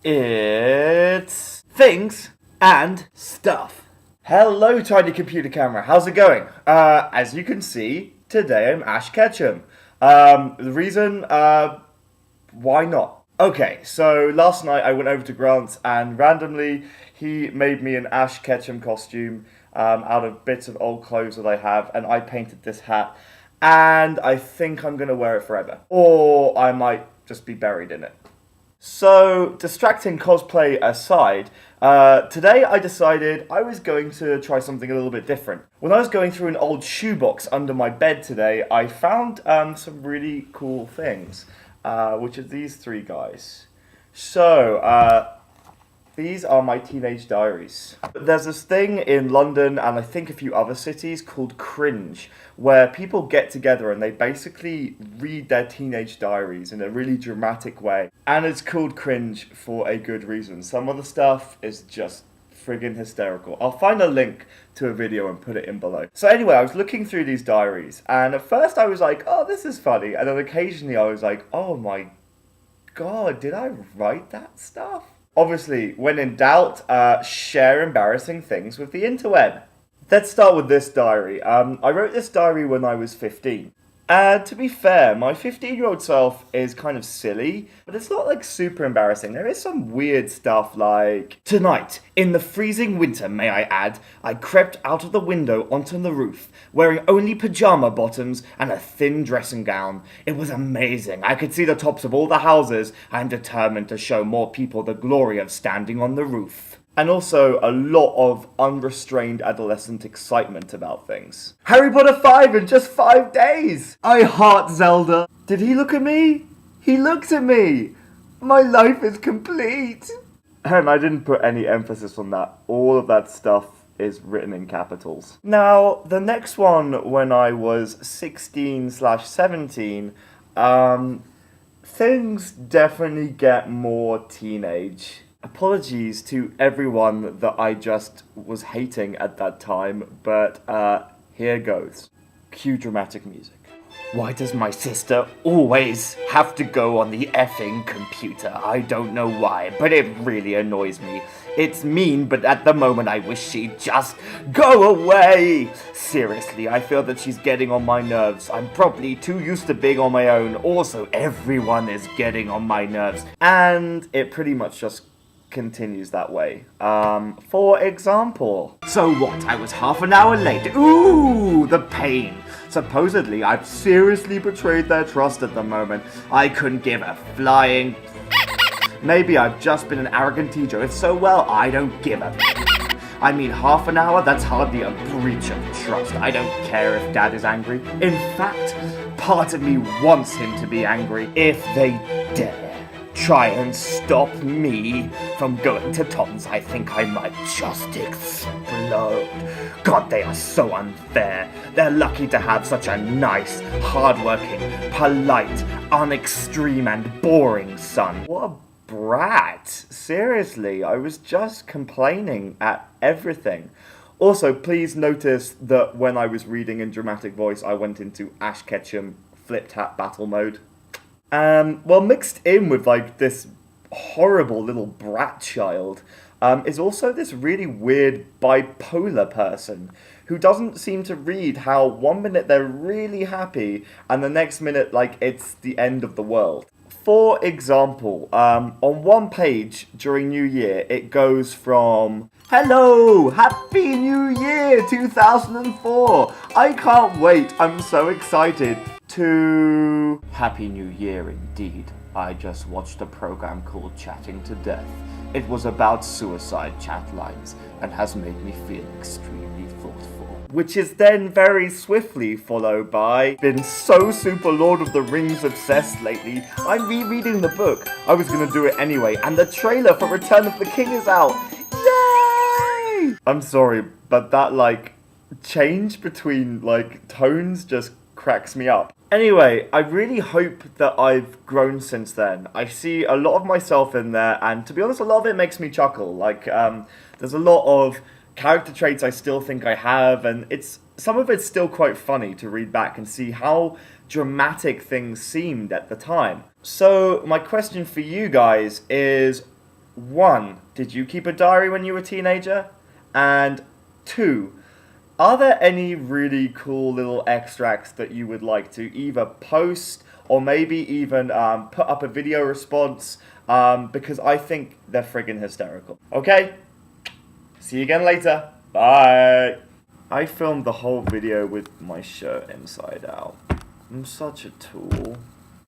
It's things and stuff. Hello, Tiny Computer Camera. How's it going? As you can see, today I'm Ash Ketchum. The reason, why not? Okay, so last night I went over to Grant's and randomly he made me an Ash Ketchum costume out of bits of old clothes that I have, and I painted this hat, and I think I'm going to wear it forever. Or I might just be buried in it. So, distracting cosplay aside, today I decided I was going to try something a little bit different. When I was going through an old shoebox under my bed today, I found some really cool things, which are these three guys. So, these are my teenage diaries. There's this thing in London and I think a few other cities called Cringey, where people get together and they basically read their teenage diaries in a really dramatic way. And it's called Cringey for a good reason. Some of the stuff is just friggin' hysterical. I'll find a link to a video and put it in below. So anyway, I was looking through these diaries and at first I was like, oh, this is funny. And then occasionally I was like, oh my god, did I write that stuff? Obviously, when in doubt, share embarrassing things with the interweb. Let's start with this diary. I wrote this diary when I was 15. To be fair, my 15-year-old self is kind of silly, but it's not like super embarrassing. There is some weird stuff like, tonight, in the freezing winter, may I add, I crept out of the window onto the roof, wearing only pajama bottoms and a thin dressing gown. It was amazing. I could see the tops of all the houses. I am determined to show more people the glory of standing on the roof. And also a lot of unrestrained adolescent excitement about things. Harry Potter 5 in just 5 days! I heart Zelda. Did he look at me? He looked at me! My life is complete! And I didn't put any emphasis on that. All of that stuff is written in capitals. Now, the next one, when I was 16/17, things definitely get more teenage. Apologies to everyone that I just was hating at that time, but here goes. Cue dramatic music. Why does my sister always have to go on the effing computer? I don't know why, but it really annoys me. It's mean, but at the moment I wish she'd just go away! Seriously, I feel that she's getting on my nerves. I'm probably too used to being on my own. Also, everyone is getting on my nerves. And it pretty much just continues that way. For example, so what? I was half an hour late. Ooh, the pain. Supposedly, I've seriously betrayed their trust at the moment. I couldn't give a flying. Maybe I've just been an arrogant teacher. If so, well, I don't give a. I mean, half an hour? That's hardly a breach of trust. I don't care if Dad is angry. In fact, part of me wants him to be angry if they dare try and stop me from going to Tom's. I think I might just explode. God, they are so unfair. They're lucky to have such a nice, hardworking, polite, unextreme and boring son. What a brat. Seriously, I was just complaining at everything. Also, please notice that when I was reading in dramatic voice, I went into Ash Ketchum flipped hat battle mode. Well, mixed in with, like, this horrible little brat child, is also this really weird bipolar person who doesn't seem to read how 1 minute they're really happy and the next minute, like, it's the end of the world. For example, on one page during New Year, it goes from, hello, Happy New Year 2004, I can't wait, I'm so excited, to Happy New Year indeed. I just watched a program called Chatting to Death. It was about suicide chat lines and has made me feel extremely thoughtful. Which is then very swiftly followed by, been so super Lord of the Rings obsessed lately, I'm rereading the book. I was gonna do it anyway, and the trailer for Return of the King is out. Yay! I'm sorry, but that, like, change between, like, tones just cracks me up. Anyway, I really hope that I've grown since then. I see a lot of myself in there, and to be honest, a lot of it makes me chuckle. Like, there's a lot of character traits I still think I have, and some of it's still quite funny to read back and see how dramatic things seemed at the time. So, my question for you guys is, 1, did you keep a diary when you were a teenager? And 2, are there any really cool little extracts that you would like to either post or maybe even put up a video response? Because I think they're friggin' hysterical. Okay? See you again later. Bye! I filmed the whole video with my shirt inside out. I'm such a tool.